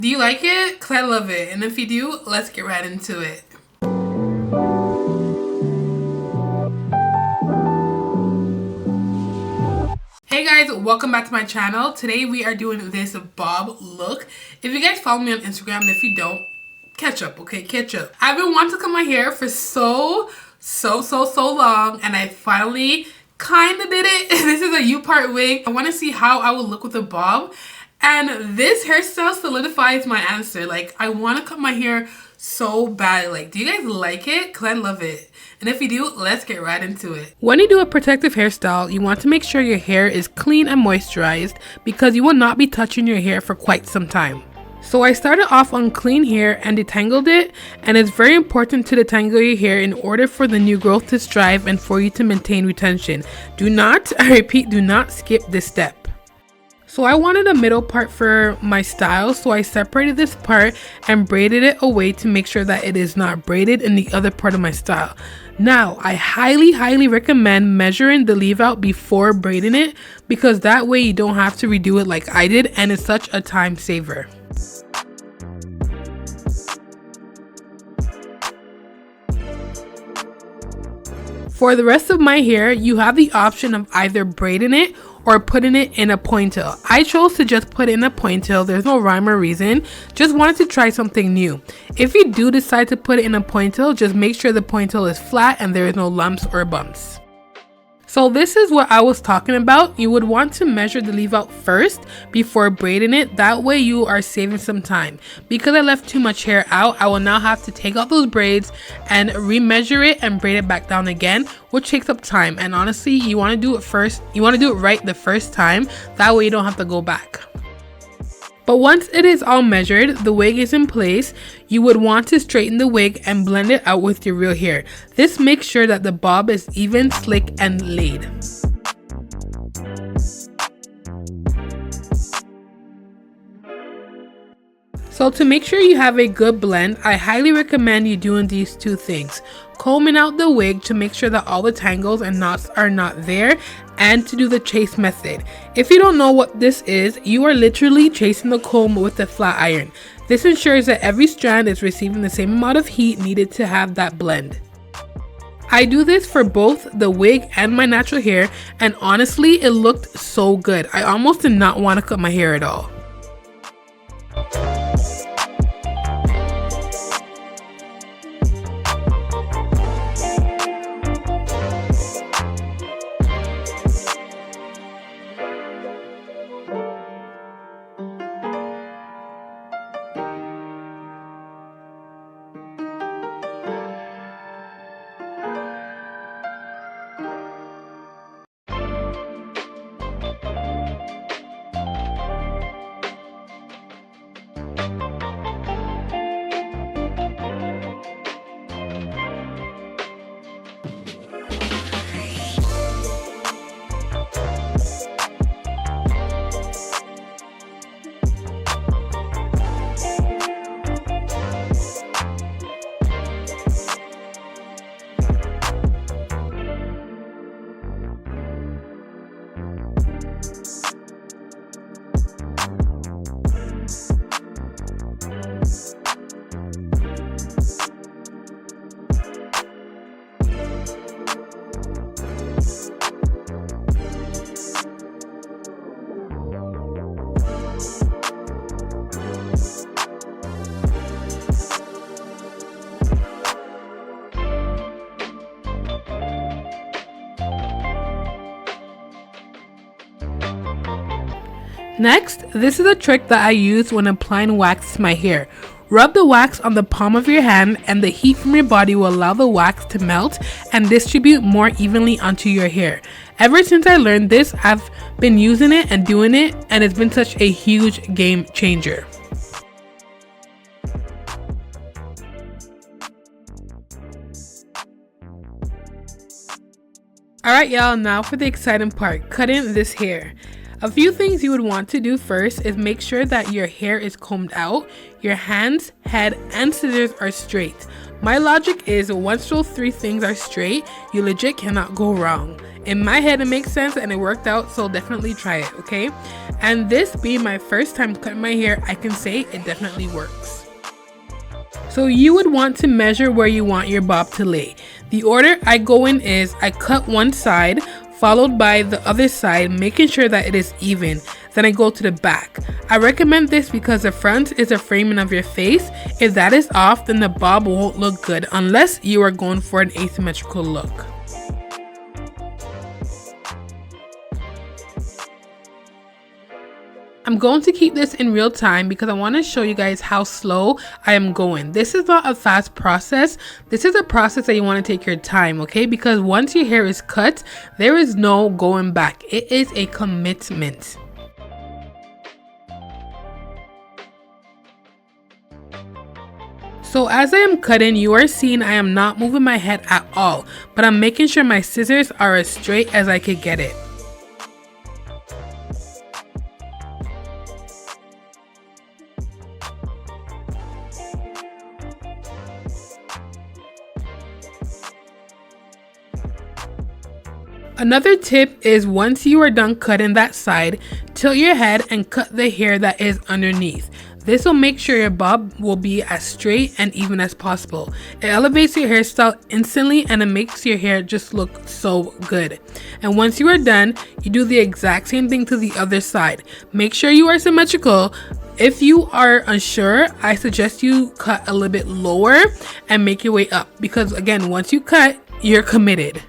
Do you like it? Because I love it. And if you do, let's get right into it. Hey guys, welcome back to my channel. Today we are doing this bob look. If you guys follow me on Instagram, and if you don't, catch up, okay? Catch up. I've been wanting to cut my hair for so long, and I finally kind of did it. This is a U-part wig. I want to see how I will look with a bob. And this hairstyle solidifies my answer. Like, I want to cut my hair so bad. Like, do you guys like it? Because I love it. And if you do, let's get right into it. When you do a protective hairstyle, you want to make sure your hair is clean and moisturized because you will not be touching your hair for quite some time. So I started off on clean hair and detangled it, and it's very important to detangle your hair in order for the new growth to strive and for you to maintain retention. Do not, I repeat, do not skip this step. So I wanted a middle part for my style, so I separated this part and braided it away to make sure that it is not braided in the other part of my style. Now, I highly recommend measuring the leave out before braiding it, because that way you don't have to redo it like I did, and it's such a time saver. For the rest of my hair, you have the option of either braiding it or putting it in a ponytail. I chose to just put it in a ponytail. There's no rhyme or reason. Just wanted to try something new. If you do decide to put it in a ponytail, just make sure the ponytail is flat and there is no lumps or bumps. So this is what I was talking about. You would want to measure the leave out first before braiding it. That way you are saving some time. Because I left too much hair out, I will now have to take out those braids and remeasure it and braid it back down again, which takes up time. And honestly, you want to do it first. You want to do it right the first time. That way you don't have to go back. But once it is all measured, the wig is in place, you would want to straighten the wig and blend it out with your real hair. This makes sure that the bob is even, slick, and laid. So to make sure you have a good blend, I highly recommend you doing these two things. Combing out the wig to make sure that all the tangles and knots are not there, and to do the chase method. If you don't know what this is, you are literally chasing the comb with a flat iron. This ensures that every strand is receiving the same amount of heat needed to have that blend. I do this for both the wig and my natural hair, and honestly, it looked so good. I almost did not want to cut my hair at all. Next, this is a trick that I use when applying wax to my hair. Rub the wax on the palm of your hand, and the heat from your body will allow the wax to melt and distribute more evenly onto your hair. Ever since I learned this, I've been using it and doing it, and it's been such a huge game changer. Alright y'all, now for the exciting part, cutting this hair. A few things you would want to do first is make sure that your hair is combed out, your hands, head, and scissors are straight. My logic is once those three things are straight, you legit cannot go wrong. In my head it makes sense and it worked out, so definitely try it, okay? And this being my first time cutting my hair, I can say it definitely works. So you would want to measure where you want your bob to lay. The order I go in is I cut one side, followed by the other side, making sure that it is even. Then I go to the back. I recommend this because the front is the framing of your face. If that is off, then the bob won't look good unless you are going for an asymmetrical look. I'm going to keep this in real time because I want to show you guys how slow I am going. This is not a fast process. This is a process that you want to take your time, okay? Because once your hair is cut, there is no going back. It is a commitment. So as I am cutting, you are seeing I am not moving my head at all, but I'm making sure my scissors are as straight as I could get it. Another tip is once you are done cutting that side, tilt your head and cut the hair that is underneath. This will make sure your bob will be as straight and even as possible. It elevates your hairstyle instantly and it makes your hair just look so good. And once you are done, you do the exact same thing to the other side. Make sure you are symmetrical. If you are unsure, I suggest you cut a little bit lower and make your way up because again, once you cut, you're committed.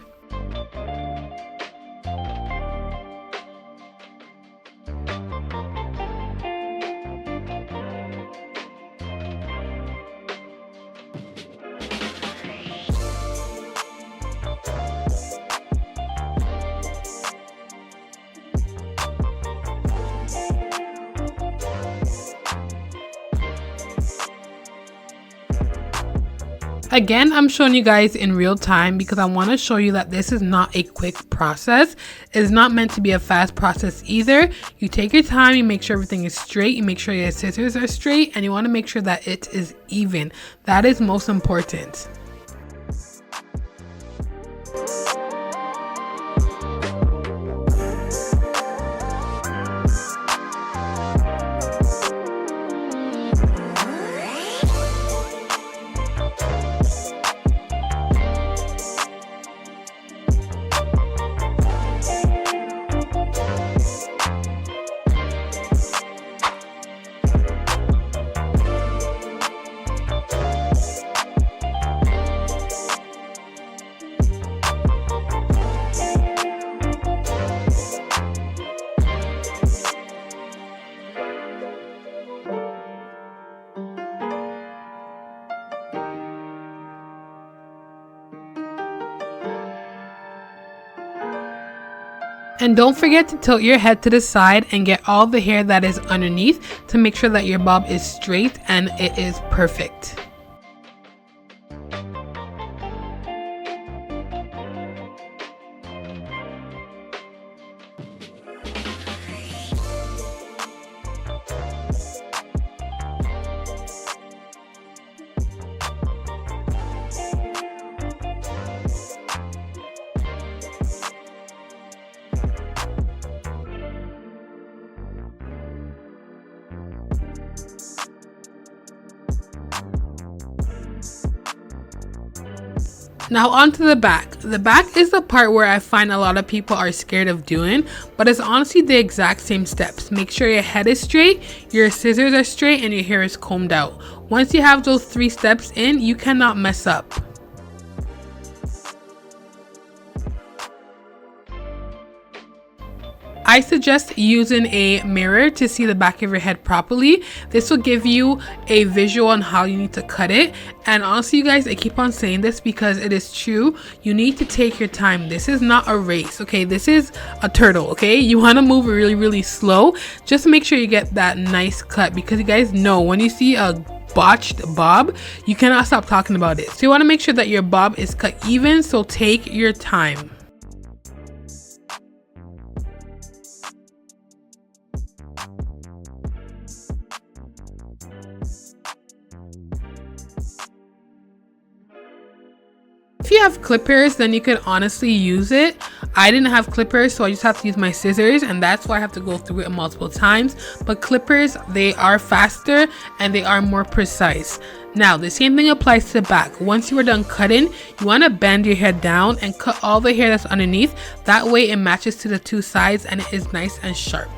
Again, I'm showing you guys in real time because I want to show you that this is not a quick process. It's not meant to be a fast process either. You take your time, you make sure everything is straight, you make sure your scissors are straight, and you want to make sure that it is even. That is most important. And don't forget to tilt your head to the side and get all the hair that is underneath to make sure that your bob is straight and it is perfect. Now onto the back. The back is the part where I find a lot of people are scared of doing, but it's honestly the exact same steps. Make sure your head is straight, your scissors are straight, and your hair is combed out. Once you have those 3 steps in, you cannot mess up. I suggest using a mirror to see the back of your head properly. This will give you a visual on how you need to cut it. And honestly, you guys, I keep on saying this because it is true. You need to take your time. This is not a race, okay? This is a turtle, okay? You want to move really, really slow. Just make sure you get that nice cut because you guys know when you see a botched bob, you cannot stop talking about it. So you want to make sure that your bob is cut even, so take your time. If you have clippers, then you could honestly use it. I didn't have clippers, so I just have to use my scissors, and that's why I have to go through it multiple times. But clippers, they are faster and they are more precise. Now, the same thing applies to the back. Once you are done cutting, you want to bend your hair down and cut all the hair that's underneath. That way it matches to the two sides and it is nice and sharp.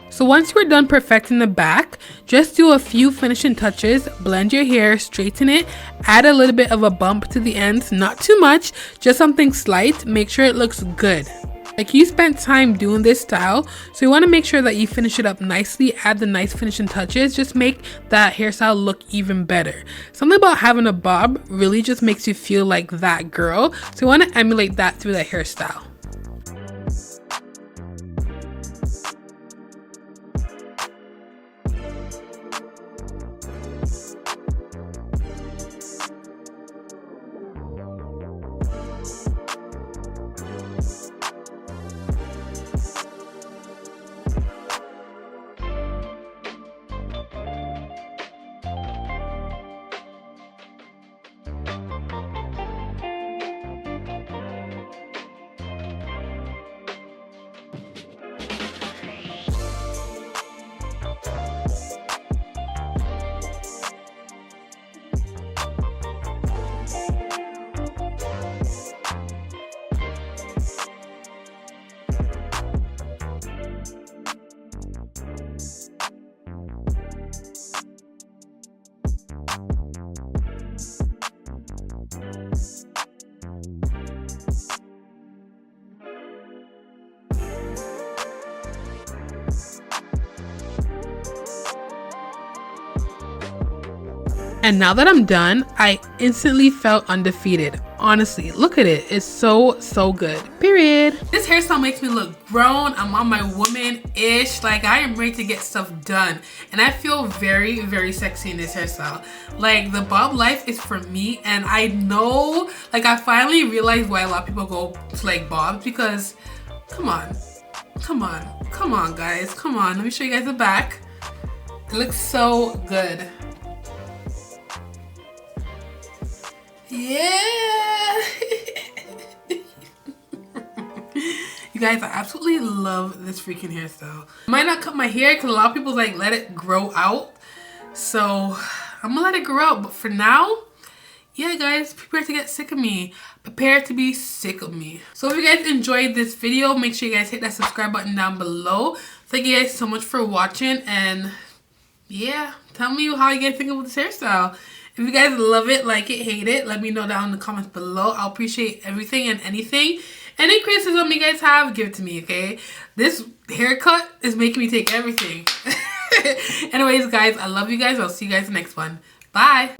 So once you're done perfecting the back, just do a few finishing touches, blend your hair, straighten it, add a little bit of a bump to the ends, not too much, just something slight, make sure it looks good. Like you spent time doing this style, so you want to make sure that you finish it up nicely, add the nice finishing touches, just make that hairstyle look even better. Something about having a bob really just makes you feel like that girl, so you want to emulate that through that hairstyle. And now that I'm done, I instantly felt undefeated. Honestly, look at it. It's so good. Period. This hairstyle makes me look grown. I'm on my woman-ish. Like, I am ready to get stuff done. And I feel very sexy in this hairstyle. Like, the bob life is for me. And I know, like, I finally realized why a lot of people go to, like, bobs. Because, come on, guys. Come on. Let me show you guys the back. It looks so good. Yeah. You guys, I absolutely love this freaking hairstyle. I might not cut my hair because a lot of people like let it grow out. So I'm gonna let it grow out. But for now, yeah guys, prepare to get sick of me. Prepare to be sick of me. So if you guys enjoyed this video, make sure you guys hit that subscribe button down below. Thank you guys so much for watching, and yeah, tell me how you guys think about this hairstyle. If you guys love it, like it, hate it, let me know down in the comments below. I'll appreciate everything and anything. Any criticism you guys have, give it to me, okay? This haircut is making me take everything. Anyways, guys, I love you guys. I'll see you guys in the next one. Bye.